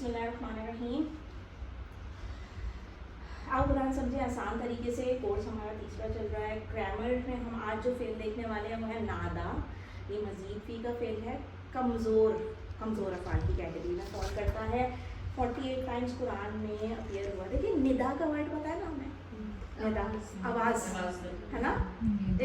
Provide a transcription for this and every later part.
बिस्मिल्लाहिर्रहमानिर्रहीम। आप कुरान समझे आसान तरीके से। कोर्स हमारा तीसरा चल रहा है। ग्रामर में हम आज जो फेल देखने वाले हैं वो है नादा। ये मजीद फी का फेल है। कमज़ोर अफ़ाल की कैटेगरी में फॉल करता है। 48 टाइम्स कुरान में अपीयर हुआ। देखिए निदा का वर्ड पता है ना हमें, निदा आवाज़ है ना।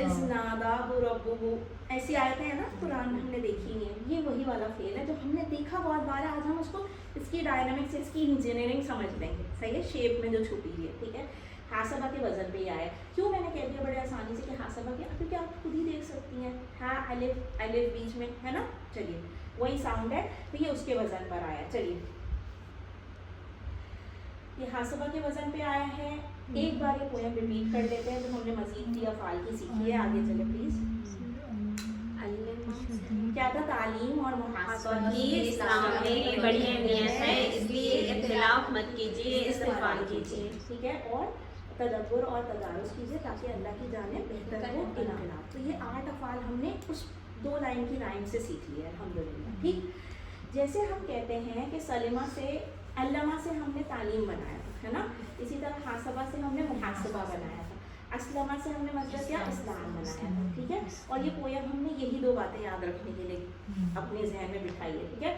इस नादा रब्बुहु ऐसी आयतें हैं ना कुरान में हमने देखी हैं। ये वही वाला फेल है जो हमने देखा बहुत बार है। आज हम उसको इसकी डायनामिक्स इसकी इंजीनियरिंग समझ लेंगे। सही है, शेप में जो छुपी है। ठीक है, हासबा के वजन पे ही आया। क्यों मैंने कह दिया बड़े आसानी से कि हासबा के, क्योंकि आप खुद ही देख सकती हैं हा अलिफ अलिफ बीच में है ना। चलिए वही साउंड है तो ये उसके वजन पर आया। चलिए ये हासबा के वजन पे आया है। एक बार ये पोएम रिपीट कर लेते हैं तो हमने मजीद की अफ़ाल की सीखी है। आगे चले प्लीज़। क्या था, तालीम और मुहासबा की इस्लाम में बड़ी अहमियत है, इसलिए इख्तिलाफ मत कीजिए, इस्तेफाल कीजिए। ठीक है, और तदब्बुर और तदारुस कीजिए ताकि अल्लाह की जाने बेहतर हो इनाम। तो ये 8 अफ़ाल हमने उस 2 लाइन की राइम से सीख लिया अल्हम्दुलिल्लाह। ठीक, जैसे हम कहते हैं कि सलीमा से अल्लामा से हमने तालीम बनाया था, है ना। इसी तरह हासबा से हमने मुहासबा बनाया था। असलमा से हमने मतलब क्या, इस्लाम बनाया था। ठीक है, और ये पोयम हमने यही 2 बातें याद रखने के लिए अपने जहन में बिठाई है। ठीक है,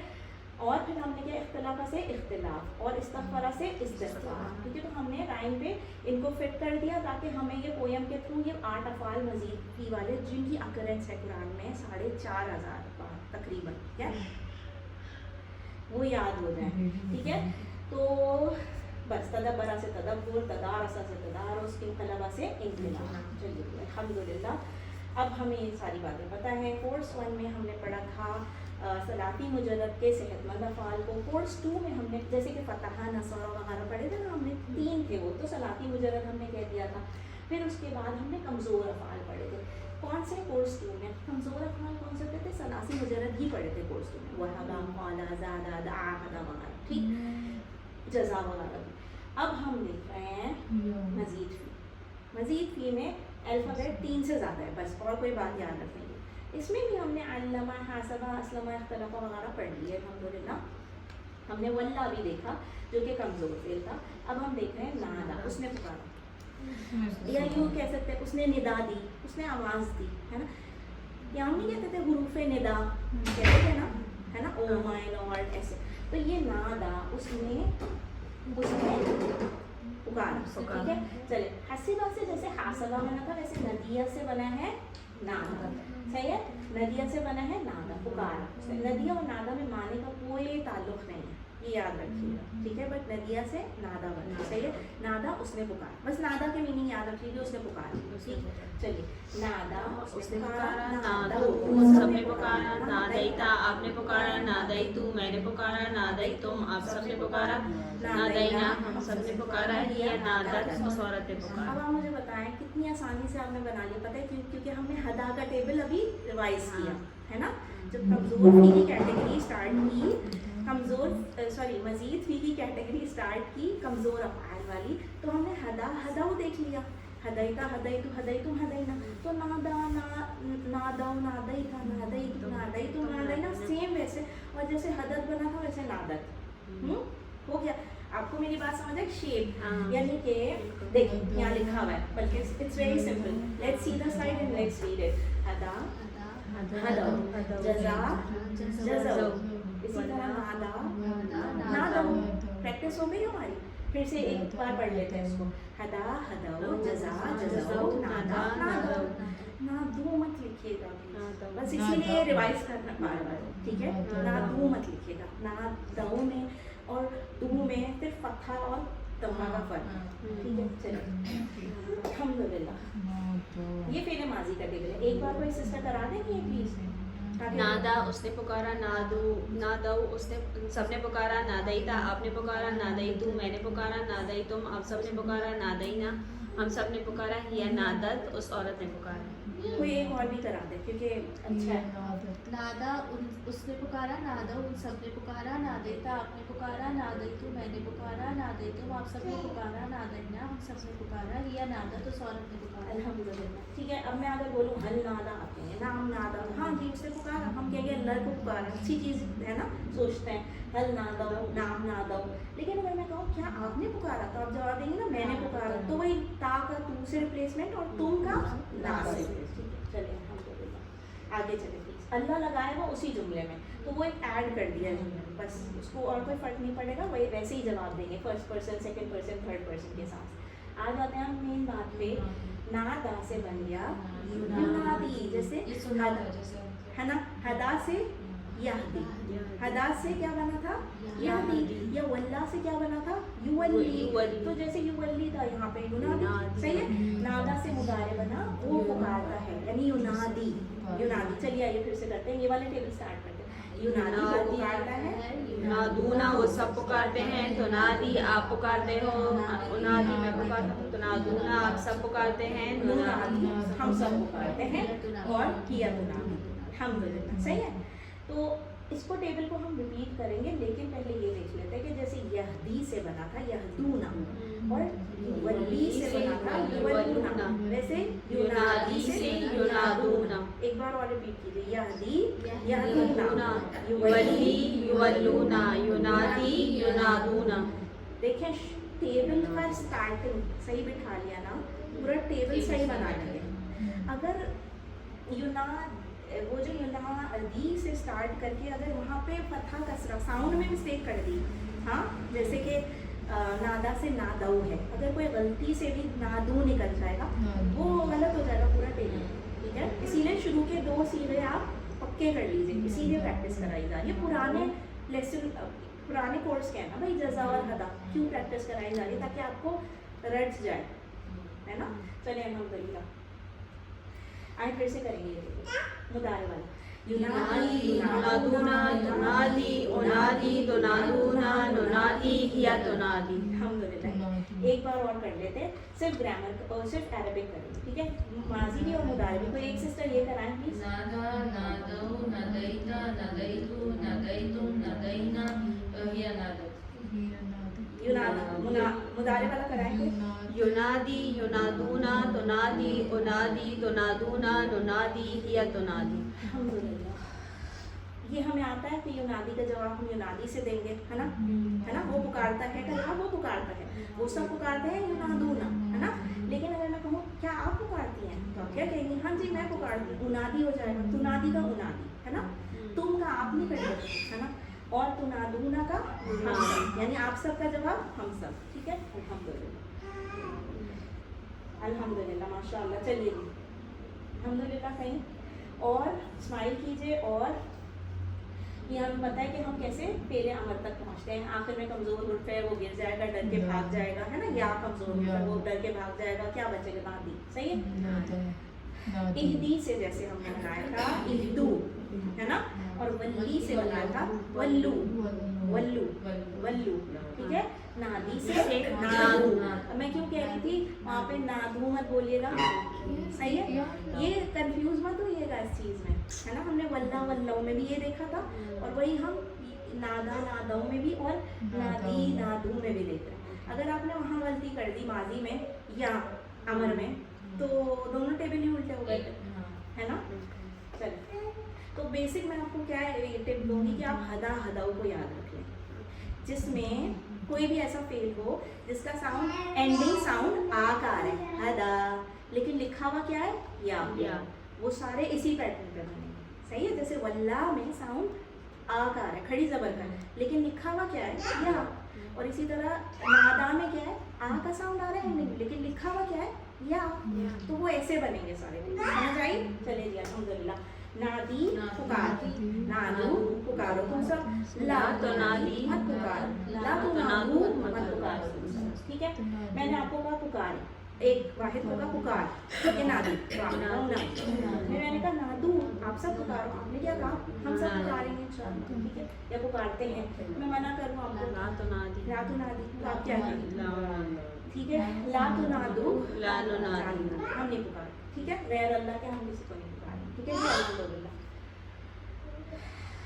और फिर हमने क्या, इख्तिलाफा से इख्तिलाफ और इस्तग़फ़ारा से इस्तिग़फ़ार। ठीक है, तो हमने राइम पे इनको फिट कर दिया ताकि हमें ये पोयम के थ्रू ये 8 अफ़ाल मजीद फी वाले जिनकी अकरेंस है कुरान में 4,500 बार तकरीबन, ठीक है, वो याद हो जाए। ठीक है, तो बस तदब्बरा से तदब्बुर, तदारसा से तदारुस, इनक़लबा से इनक़िलाब। चलिए अल्हम्दुलिल्लाह अब हमें ये सारी बातें पता है। कोर्स 1 में हमने पढ़ा था सलाती मुजर्रद के सेहतमंद अफ़ाल को। कोर्स 2 में हमने जैसे कि फ़तहा नसर वगैरह पढ़े थे ना, हमने 3 थे वो, तो सलाती मुजर्रद हमने कह दिया था। फिर उसके बाद हमने कमज़ोर अफ़ाल पढ़े थे। कौन से, कोर्स 2 में। कमज़ोर अफ़ाल कौन से थे, सलासी मुजर्रद ही पढ़े थे कोर्स 2 में। वहबा क़ाला ज़ादा दआ हदा वगैरह, ठीक, जज़ा वगैरह। अब हम देख रहे हैं मजीद फी। मजीद फी में अल्फ़ाबेट 3 से ज़्यादा है बस, और कोई बात याद रखेंगे। इसमें भी हमने अल्लमा, हासबा, असलमा, इख्तलफ़ा वगैरह पढ़ लिए अल्हम्दुलिल्लाह। हमने वल्ला भी देखा जो कि कमज़ोर फेल था। अब हम देख रहे हैं नादा, उसने पुकारा, या यूँ कह सकते हैं उसने निदा दी, उसने आवाज़ दी, है ना। या हम नहीं कहते थे हुरूफ़े निदा कहते थे ना, है ना, ओ माय लॉर्ड ऐसे। तो ये नादा उसने पुकारा। ठीक है, चलिए हसीबा से जैसे हासबा बना था वैसे नदिया से बना है नादा। सही है, नदिया से बना है नादा, पुकारा। नदिया और नादा में माने का कोई ताल्लुक नहीं है, ये याद रखिएगा। ठीक है, बट नदिया से नादा बना। सही है, नादा उसने पुकारा, बस नादा के मीनिंग याद रख लीजिए, उसने पुकारा। ठीक है, चलिए नादा उसने पुकारा, नादा सबने पुकारा, नादैता आपने पुकारा, नादै तू मैंने पुकारा, नादै तुम आप सबने पुकारा, नादैना हम सबने पुकारा, या नादत उस औरत ने पुकारा। अब आप मुझे बताएं कितनी आसानी से आपने बना लिया। पता है क्यों? क्योंकि हमने हदा का टेबल अभी रिवाइज किया है ना। जब कमज़ोर फी की कैटेगरी स्टार्ट की, मजीद फी की कैटेगरी स्टार्ट की कमज़ोर अफ़आल वाली, तो हमने हदाऊ देख लिया। हदैता हदैतु हदैतुम हदैना, तो नादा नादाऊ नादैता नादैतु नादैतुम नादैना, सेम वैसे। और जैसे हदत बना था वैसे नादत हो गया। आपको मेरी बात समझ है? शेप, यानी कि देखिए यहाँ लिखा हुआ है, बल्कि it's very simple. Let's see the slide and let's read it. हदा हदौ, जज़ा जज़ौ, इसी तरह नादा नादौ। प्रैक्टिस हो गई हमारी। फिर से एक बार पढ़ लेते हैं इसको। हदा हदौ, जज़ा जज़ौ, नादा नादौ। नादू मत लिखिएगा बस, इसीलिए रिवाइज करना बार-बार। ठीक है, नादू मत लिखिएगा। नादौ में और दू में सिर्फ फत्हा और तम्मा का फर्क। ठीक है, चलिए अल्हम्दुलिल्लाह। ये फेल माजी का टेबल है। एक बार कोई सिस्टर करा देंगे प्लीज। नादा उसने पुकारा, नादौ उसने सबने पुकारा, नादैता आपने पुकारा, नादैतु मैंने पुकारा, नादै तुम आप सबने पुकारा, नादैना हम सबने पुकारा, या नादत उस औरत ने पुकारा। कोई एक और भी करा दे क्योंकि अच्छा है। नादा उसने पुकारा, नादा उन सबने पुकारा, नादैता आपने पुकारा, नादैतु मैंने पुकारा, नादैतुम आप सबने पुकारा, नादैना हम सबने पुकारा, या नादत उस औरत ने पुकारा। अल्हम्दुलिल्लाह। ठीक है, अब मैं अगर बोलूँ हल नादा, आप कहेंगे नाम नादा, हाँ जी उसने पुकारा। हम कहेंगे अल्लाह को पुकारा, अच्छी चीज़ है ना, सोचते हैं। हल नादा, नाम नादा, नादाऊ। लेकिन अगर मैं कहूँ क्या आपने पुकारा, तो आप जवाब देंगे ना मैंने पुकारा, तो वही ता का तू से रिप्लेसमेंट और तुम का ना से। ठीक है, चलिए हम आगे चले प्लीज। अल्लाह लगाया हुआ उसी जुमले में, तो वो एक ऐड कर दिया जुमले में, बस उसको और कोई फर्क नहीं पड़ेगा, वही वैसे ही जवाब देंगे first person, second person, third person के साथ। आ जाते हैं हम मेन बात पे। ना दा से बन गया युनादी, जैसे है ना, हदा से यहदी, हदा से क्या बना था यहदी, या वल्ला से क्या बना था युवल्ली, तो जैसे युवल्ली था यहाँ पे युनादी, सही है। नादा से मुदारे बना वो पुकारता है, यानी युनादी, युनादी। चलिए आइए फिर से करते हैं, ये वाले टेबल स्टार्ट करते हैं। युनादी वो पुकारता है, नादूना वो सब पुकारते हैं, तो नादी आप पुकारते हो, उनादी मैं पुकारता हूँ, तो नादूना आप सब पुकारते हैं, नुनादी हम सब पुकारते हैं, और किया तुनादी, अल्हम्दुलिल्लाह, सही है। तो इसको टेबल को हम रिपीट करेंगे, लेकिन पहले ये देख लेते हैं कि जैसे यहदी से बना था यहदूना, और युवल्ली से बना था युवल्लूना, वैसे युनादी से युनादूना। एक बार और रिपीट कीजिए, यहदी यहदूना, युवल्ली युवल्लूना, युनादी युनादूना। देखें टेबल का स्टार्टिंग सही बिठा लिया ना, पूरा टेबल सही बना लिया। अगर वो जो युनादी से स्टार्ट करके अगर वहाँ पे फतहा कसरा साउंड में मिस्टेक कर दी, हाँ, जैसे कि नादा से नादऊ है, अगर कोई गलती से भी नादू निकल जाएगा वो गलत हो जाएगा पूरा टेबल, ठीक है। इसीलिए शुरू के 2 सीधे आप पक्के कर लीजिए, इसीलिए प्रैक्टिस कराई जा रही है। पुराने लेसन, पुराने कोर्स के हैं ना भाई, जज़ा और हदा क्यों प्रैक्टिस कराई जा रही है, ताकि आपको रट जाए, है ना। चलिए अल्हम्दुलिल्लाह, आए फिर से करेंगे ये देखिए मुदारे वाला। युनादी युनादूना, युनादी उनादी, तुनादूना नुनादी, हिया तुनादी। अल्हम्दुलिल्लाह। एक बार और कर लेते हैं, सिर्फ ग्रामर और सिर्फ अरबिक करेंगे, ठीक है। माजी भी और मुदारे भी। कोई एक सिस्टर ये कराएं प्लीज। नादा नादऊ नदैता नदैतु नदैतुम नदैना हिया नादत। मुदारे वाला कराएं कोई। युनादी युनादूना, तुनादी उनादी, तुनादूना नुनादी, हिया तुनादी। अल्हम्दुलिल्लाह, ये हमें आता है कि युनादी का जवाब हम युनादी से देंगे, है ना, है ना। वो पुकारता है, कहा वो पुकारता है, वो सब पुकारते हैं युनादूना, है ना। लेकिन अगर मैं कहूँ क्या आप पुकारती हैं, तो आप क्या कहेंगी, हाँ जी मैं पुकारती हूँ, उनादी हो जाएगा, तुनादी का उनादी, है ना। तुम का आप नहीं करेंगे, है ना, और तुनादूना का हम सब, यानी आप सब का जवाब हम सब, ठीक है। अल्हम्दुलिल्लाह, अल्हम्दुलिल्लाह, माशाअल्लाह। चलिए अल्हम्दुलिल्लाह, कहीं और स्माइल कीजिए। और ये हमें पता है कि हम कैसे पहले अमर तक पहुंचते हैं, आखिर में कमज़ोर उठ है वो गिर जाएगा, डर के भाग जाएगा, है ना, या कमज़ोर उठ है वो डर के भाग जाएगा, क्या बचेगा, नादी, सही है। इहदी से जैसे हमने बनाया था इहदू, है ना, और वल्ली से बनाया था वल्लू, वल्लू वल्लू, ठीक है। नादी से नादू। मैं क्यों कह रही थी वहाँ पे नादू मत बोलिएगा, सही है। ये कंफ्यूज मत होइएगा इस चीज़ में, है ना। हमने वल्ला वल्लाओं में भी ये देखा था, और वही हम नादा नादाओं में भी और नादी नादू में भी देख रहे हैं। अगर आपने वहाँ गलती कर दी माजी में या अमर में, तो दोनों टेबल ही उल्टे हो गए, है ना। चलिए, तो बेसिक मैं आपको क्या टिप दूंगी कि आप हदा हदाऊ को याद रख लें, जिसमें कोई भी ऐसा फेल हो जिसका साउंड एंडिंग साउंड आ का आ रहा है, हदा, लेकिन लिखा हुआ क्या है या, वो सारे इसी पैटर्न पे बनेंगे, सही है। जैसे वल्ला में साउंड आ का आ रहा है, खड़ी जबर का, लेकिन लिखा हुआ क्या है या। और इसी तरह नादा में क्या है, आ का साउंड आ रहा है एंडिंग, लेकिन लिखा हुआ क्या है या। तो वो ऐसे बनेंगे सारे, समझ आई। चले जी अल्हम्दुलिल्लाह। नादी पुकार, नादू पुकारो तुम सब, ला तो नादी मत पुकारो, ला तो नादू मत पुकारो, ठीक है। मैंने आपको कहा पुकार, एक वाहिद होगा पुकार, ठीक है, नादी, मैंने कहा नादू आप सब पुकारो, आपने क्या कहा हम सब पुकारेंगे इंशाअल्लाह, ठीक है, या पुकारते हैं। मैं मना करूँ आपको ला तो नादी, तो आप क्या करेंगे, ठीक है। ला तो नादू, ला तो नादी, हम नहीं पुकार, ठीक है, गैर अल्लाह के हम किसी को नहीं पुकारें, ठीक है जी। अल्हम्दुलिल्लाह।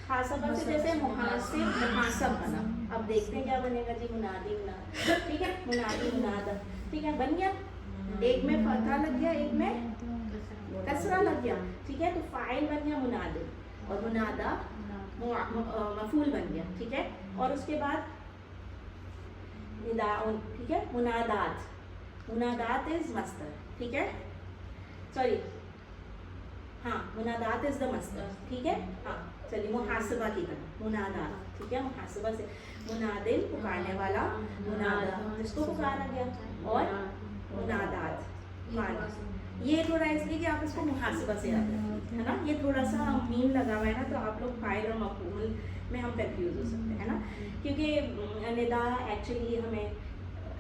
हासबा से जैसे मुहासिब मुहासब बना, अब देखते हैं क्या बनेगा जी, मुनादी मुनादा, ठीक है, मुनादी मुनादा, ठीक है, बन गया। एक में फतहा लग गया, एक में कसरा लग गया, ठीक है। तो फाइल बन गया मुनादी, और मुनादा मफूल बन गया, ठीक है। और उसके बाद निदाउन, ठीक है. मुनादात, मुनादात इज मस्तर, ठीक है. सॉरी, हाँ, मुनादात इज द मस्तर, ठीक है. हाँ, चलिए मुहासबा की तरह, मुनादात, ठीक है. मुहासबा से मुनादिल पुकारने वाला, मुनादा जिसको पुकारा गया, और मुनादात माना. ये थोड़ा इसलिए कि आप इसको मुहासबा से याद रखें, है ना. ये थोड़ा सा मीम लगा हुआ है ना, तो आप लोग फाइल और मफूल में हम कंफ्यूज हो सकते हैं ना, क्योंकि निदा एक्चुअली हमें,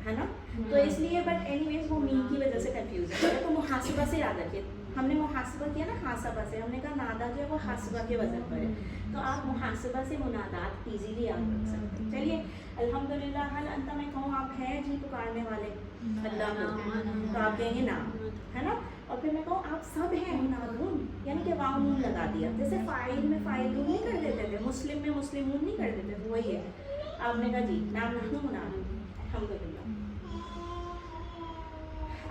है ना, तो इसलिए. बट एनीवेज वो मीम की वजह से कंफ्यूज है. तो मुहासबा से याद रखिए. हमने मुहासबा किया ना हासबा से, हमने कहा नादा जो है वो हासबा के वजन पर है, तो आप मुहासबा से मुनादात इजीली याद रख सकते हैं. चलिए, अल्हम्दुलिल्लाह. हल अंता मैं कहूँ आप हैं जी पुकारने वाले अल्लाह को, तो आप कहेंगे नाम, है ना. और फिर मैं कहूँ आप सब हैं मुनादून, यानी कि वाव नून लगा दिया. जैसे फाइल में फाइलून नहीं कर देते थे, मुस्लिम में मुस्लिमून नहीं कर देते थे, वही है. आपने कहा जी नाम नहनु मुनादून, अल्हम्दुलिल्लाह.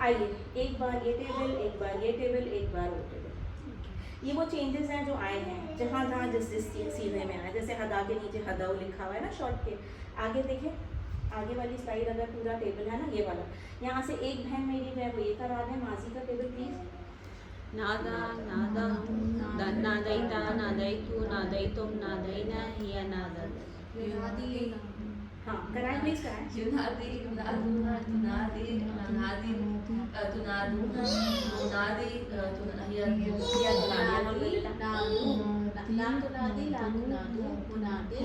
आइए, एक बार ये टेबल, एक बार ये टेबल, एक बार वो टेबल. ये वो चेंजेस हैं जो आए हैं जहाँ जहाँ जिस सीधे में आए. जैसे हदा के नीचे हदाउ लिखा हुआ है ना शॉर्ट के आगे. देखिए आगे वाली स्लाइड अगर पूरा टेबल है ना, ये वाला, यहाँ से एक बहन मेरी जो है वो ये करवा दें माजी का टेबल प्लीज़. नादा नादा नादैता नादैतु नादैतुम नादैना हिया नादत. हाँ कराएं प्लीज़ कराएं. युनादी युनादूना तुनादी तुनादी तुनादूना तुनादी हिया तुनादी. ला तुनादी ला तुनादू मुनादिल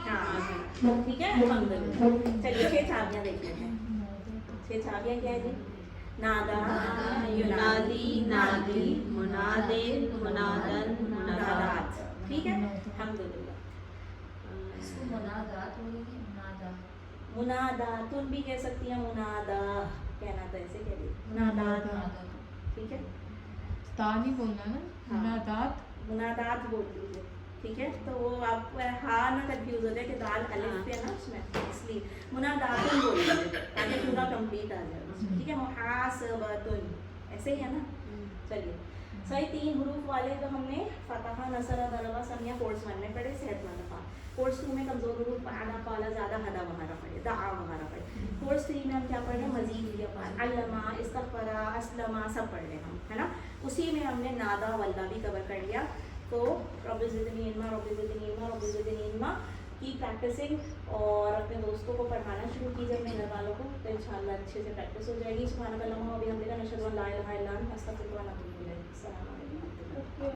हाँ ठीक है, अल्हम्दुलिल्लाह. चलिए 6 चाबियाँ देख लेते हैं. 6 चाबियाँ क्या है जी? नादा, युनादी नादी मुनादे मुनादन मुनादात. ठीक है, अल्हम्दुलिल्लाह. इसको मुनादात बोलेंगे. मुनादा मुनादातुन भी कह सकती हैं, मुनादा कहना तो ऐसे कह दीजिए, मुनादात. ठीक है, ता नहीं बोलना ना, मुनादात. मुनादात बोल दीजिए. ठीक है, तो वो आप हाँ ना कंफ्यूज हो जाए कि दाल अलिफ पे है ना उसमें, इसलिए मुनादातुन बोल दीजिए ताकि पूरा कंप्लीट आ जाए. ठीक है, मुहासबतुन ऐसे ही है ना. चलिए, सही 3 हरूफ वाले तो हमने फतहा नसरा दरवा समिया कोर्स 1 में पढ़े, सेहतमंद अफाल. कोर्स 2 में कमज़ोर हरूफ आना पाला ज़्यादा हदा वगैरह पढ़े, दआ वगैरह पढ़े. कोर्स 3 में हम क्या पढ़ रहे हैं? मजीद लिया पाल, अल्लमा, इस्तग़फ़रा, अस्लमा सब पढ़ रहे हम, है ना. उसी में हमने नादा वल्ला भी कवर कर लिया. तो रब्बि ज़िदनी इल्मा, रब्बि ज़िदनी इल्मा, रब्बि ज़िदनी इल्मा की प्रैक्टिसिंग और अपने दोस्तों को पढ़ाना शुरू कीजिए, अपने घर वालों को, तो इंशाल्लाह अच्छे से प्रैक्टिस हो जाएगी. सुभानकल्लाहुम्मा व बिहम्दिका, नशहदु अन ला इलाहा इल्ला अंता, अस्तग़फिरुका व अतूबु इलैक. अस्सलामु अलैकुम.